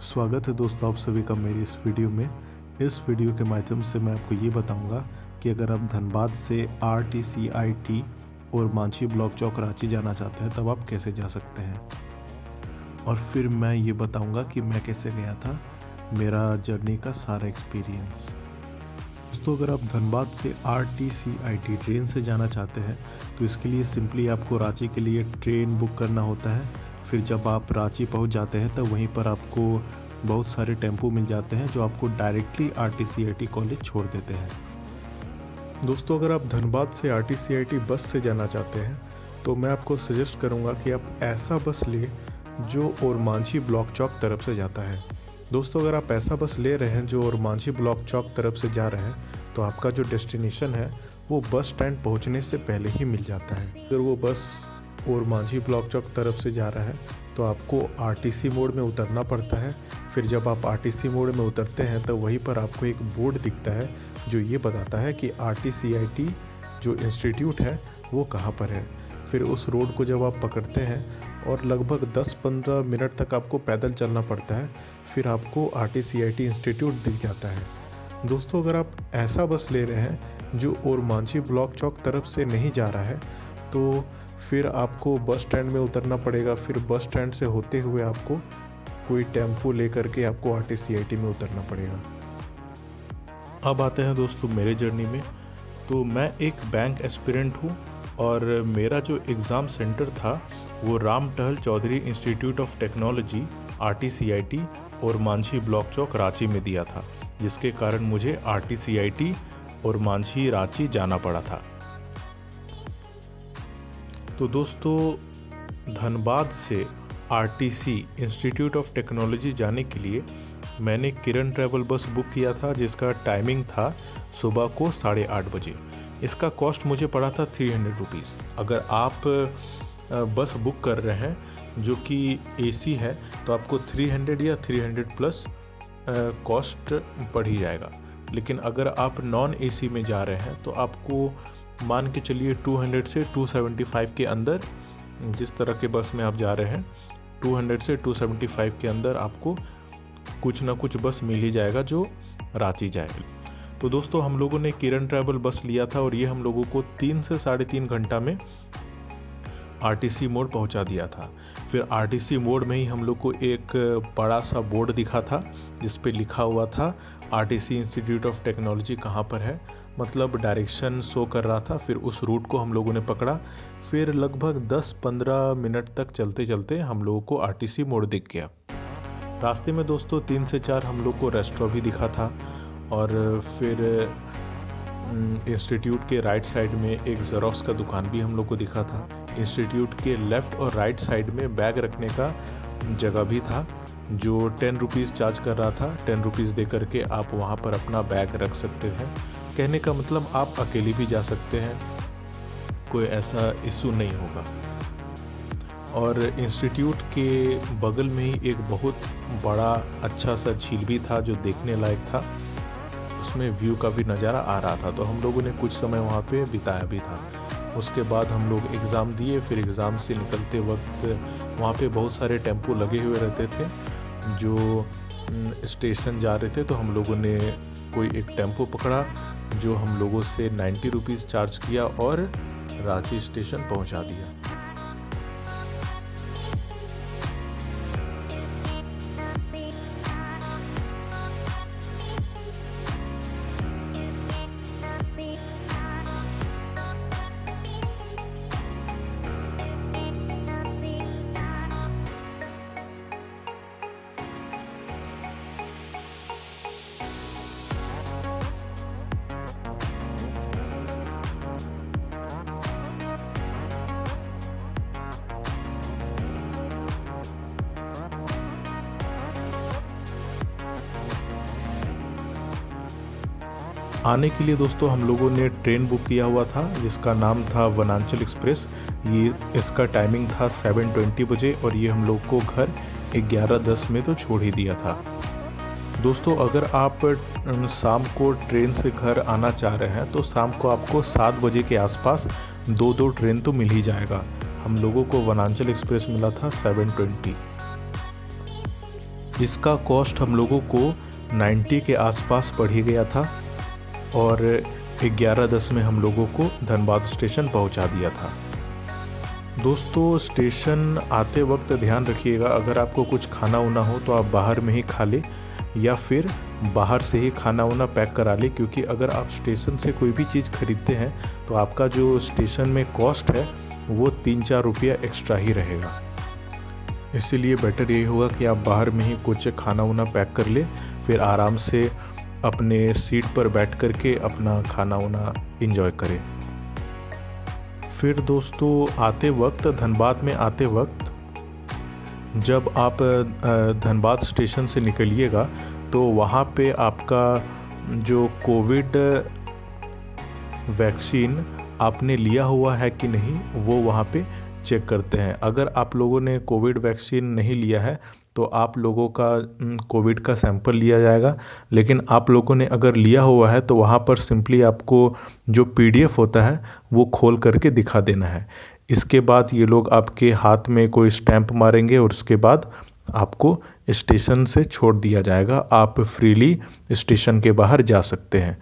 स्वागत है दोस्तों आप सभी का मेरी इस वीडियो में। इस वीडियो के माध्यम से मैं आपको ये बताऊंगा कि अगर आप धनबाद से RTCIT और मांझी ब्लॉक चौक रांची जाना चाहते हैं तब आप कैसे जा सकते हैं, और फिर मैं ये बताऊंगा कि मैं कैसे गया था, मेरा जर्नी का सारा एक्सपीरियंस। दोस्तों अगर आप धनबाद से RTCIT ट्रेन से जाना चाहते हैं तो इसके लिए सिंपली आपको रांची के लिए ट्रेन बुक करना होता है। फिर जब आप रांची पहुंच जाते हैं तो वहीं पर आपको बहुत सारे टेम्पो मिल जाते हैं जो आपको डायरेक्टली RTCIT कॉलेज छोड़ देते हैं। दोस्तों अगर आप धनबाद से RTCIT बस से जाना चाहते हैं तो मैं आपको सजेस्ट करूंगा कि आप ऐसा बस ले जो ओरमांझी ब्लॉक चौक तरफ से जाता है। दोस्तों अगर आप ऐसा बस ले रहे हैं जो ओरमांझी ब्लॉक चौक तरफ से जा रहे हैं तो आपका जो डेस्टिनेशन है वो बस स्टैंड पहुंचने से पहले ही मिल जाता है। अगर वो बस ओरमांझी ब्लॉक चौक तरफ से जा रहा है तो आपको RTC मोड़ में उतरना पड़ता है। फिर जब आप RTC मोड़ में उतरते हैं तो वहीं पर आपको एक बोर्ड दिखता है जो ये बताता है कि RTCIT जो इंस्टीट्यूट है वो कहाँ पर है। फिर उस रोड को जब आप पकड़ते हैं और लगभग 10-15 मिनट तक आपको पैदल चलना पड़ता है, फिर आपको RTCIT इंस्टीट्यूट दिख जाता है। दोस्तों अगर आप ऐसा बस ले रहे हैं जो ओरमांझी ब्लॉक चौक तरफ से नहीं जा रहा है तो फिर आपको बस स्टैंड में उतरना पड़ेगा। फिर बस स्टैंड से होते हुए आपको कोई टेम्पो लेकर के आपको RTCIT में उतरना पड़ेगा। अब आते हैं दोस्तों मेरे जर्नी में। तो मैं एक बैंक एस्पिरेंट हूँ और मेरा जो एग्ज़ाम सेंटर था वो Ram Tahal Chaudhary institute of technology RTCIT और मांझी ब्लॉक चौक रांची में दिया था, जिसके कारण मुझे RTCIT और मांझी रांची जाना पड़ा था। तो दोस्तों धनबाद से RTC इंस्टीट्यूट ऑफ टेक्नोलॉजी जाने के लिए मैंने किरण ट्रैवल बस बुक किया था, जिसका टाइमिंग था सुबह को 8:30 बजे। इसका कॉस्ट मुझे पड़ा था 300 रुपीज़। अगर आप बस बुक कर रहे हैं जो कि AC है तो आपको 300 या 300 प्लस कॉस्ट पड़ ही जाएगा। लेकिन अगर आप नॉन AC में जा रहे हैं तो आपको मान के चलिए 200 से 275 के अंदर, जिस तरह के बस में आप जा रहे हैं 200 से 275 के अंदर आपको कुछ ना कुछ बस मिल ही जाएगा जो रांची जाएगी। तो दोस्तों हम लोगों ने किरण ट्रैवल बस लिया था और ये हम लोगों को 3 से 3.5 घंटा में RTC मोड़ पहुंचा दिया था। फिर RTC मोड़ में ही हम लोग को एक बड़ा सा बोर्ड दिखा था जिस पे लिखा हुआ था RTC इंस्टीट्यूट ऑफ टेक्नोलॉजी कहाँ पर है, मतलब डायरेक्शन शो कर रहा था। फिर उस रूट को हम लोगों ने पकड़ा। फिर लगभग 10-15 मिनट तक चलते चलते हम लोगों को RTC मोड़ दिख गया। रास्ते में दोस्तों 3 से 4 हम लोग को रेस्टोरेंट भी दिखा था और फिर इंस्टीट्यूट के राइट साइड में एक ज़ेरॉक्स का दुकान भी हम लोग को दिखा था। इंस्टीट्यूट के लेफ़्ट और राइट साइड में बैग रखने का जगह भी था जो 10 रुपीज़ चार्ज कर रहा था। 10 रुपीज़ दे करके आप वहाँ पर अपना बैग रख सकते हैं। कहने का मतलब आप अकेले भी जा सकते हैं, कोई ऐसा इशू नहीं होगा। और इंस्टीट्यूट के बगल में ही एक बहुत बड़ा अच्छा सा झील भी था जो देखने लायक था, उसमें व्यू का भी नज़ारा आ रहा था। तो हम लोगों ने कुछ समय वहाँ पे बिताया भी था। उसके बाद हम लोग एग्ज़ाम दिए। फिर एग्ज़ाम से निकलते वक्त वहाँ पे बहुत सारे टेम्पो लगे हुए रहते थे जो स्टेशन जा रहे थे। तो हम लोगों ने कोई एक टेम्पो पकड़ा जो हम लोगों से 90 रुपीज़ चार्ज किया और रांची स्टेशन पहुँचा दिया। आने के लिए दोस्तों हम लोगों ने ट्रेन बुक किया हुआ था जिसका नाम था वनांचल एक्सप्रेस। ये इसका टाइमिंग था 7:20 बजे और ये हम लोग को घर 11:10 में तो छोड़ ही दिया था। दोस्तों अगर आप शाम को ट्रेन से घर आना चाह रहे हैं तो शाम को आपको 7 बजे के आसपास 2 ट्रेन तो मिल ही जाएगा। हम लोगों को वनांचल एक्सप्रेस मिला था 7:20। इसका कॉस्ट हम लोगों को 90 के आसपास पड़ ही गया था और 11:10 में हम लोगों को धनबाद स्टेशन पहुंचा दिया था। दोस्तों, स्टेशन आते वक्त ध्यान रखिएगा, अगर आपको कुछ खाना वाना हो तो आप बाहर में ही खा ले या फिर बाहर से ही खाना वाना पैक करा ले, क्योंकि अगर आप स्टेशन से कोई भी चीज़ खरीदते हैं तो आपका जो स्टेशन में कॉस्ट है वो 3-4 रुपया एक्स्ट्रा ही रहेगा। इसीलिए बेटर यही होगा कि आप बाहर में ही कुछ खाना वाना पैक कर ले, फिर आराम से अपने सीट पर बैठ कर के अपना खाना वाना एंजॉय करें। फिर दोस्तों, आते वक्त धनबाद में आते वक्त जब आप धनबाद स्टेशन से निकलिएगा तो वहाँ पे आपका जो कोविड वैक्सीन आपने लिया हुआ है कि नहीं वो वहाँ पे चेक करते हैं। अगर आप लोगों ने कोविड वैक्सीन नहीं लिया है तो आप लोगों का कोविड का सैंपल लिया जाएगा, लेकिन आप लोगों ने अगर लिया हुआ है तो वहाँ पर सिंपली आपको जो PDF होता है वो खोल करके दिखा देना है। इसके बाद ये लोग आपके हाथ में कोई स्टैंप मारेंगे और उसके बाद आपको स्टेशन से छोड़ दिया जाएगा। आप फ्रीली स्टेशन के बाहर जा सकते हैं।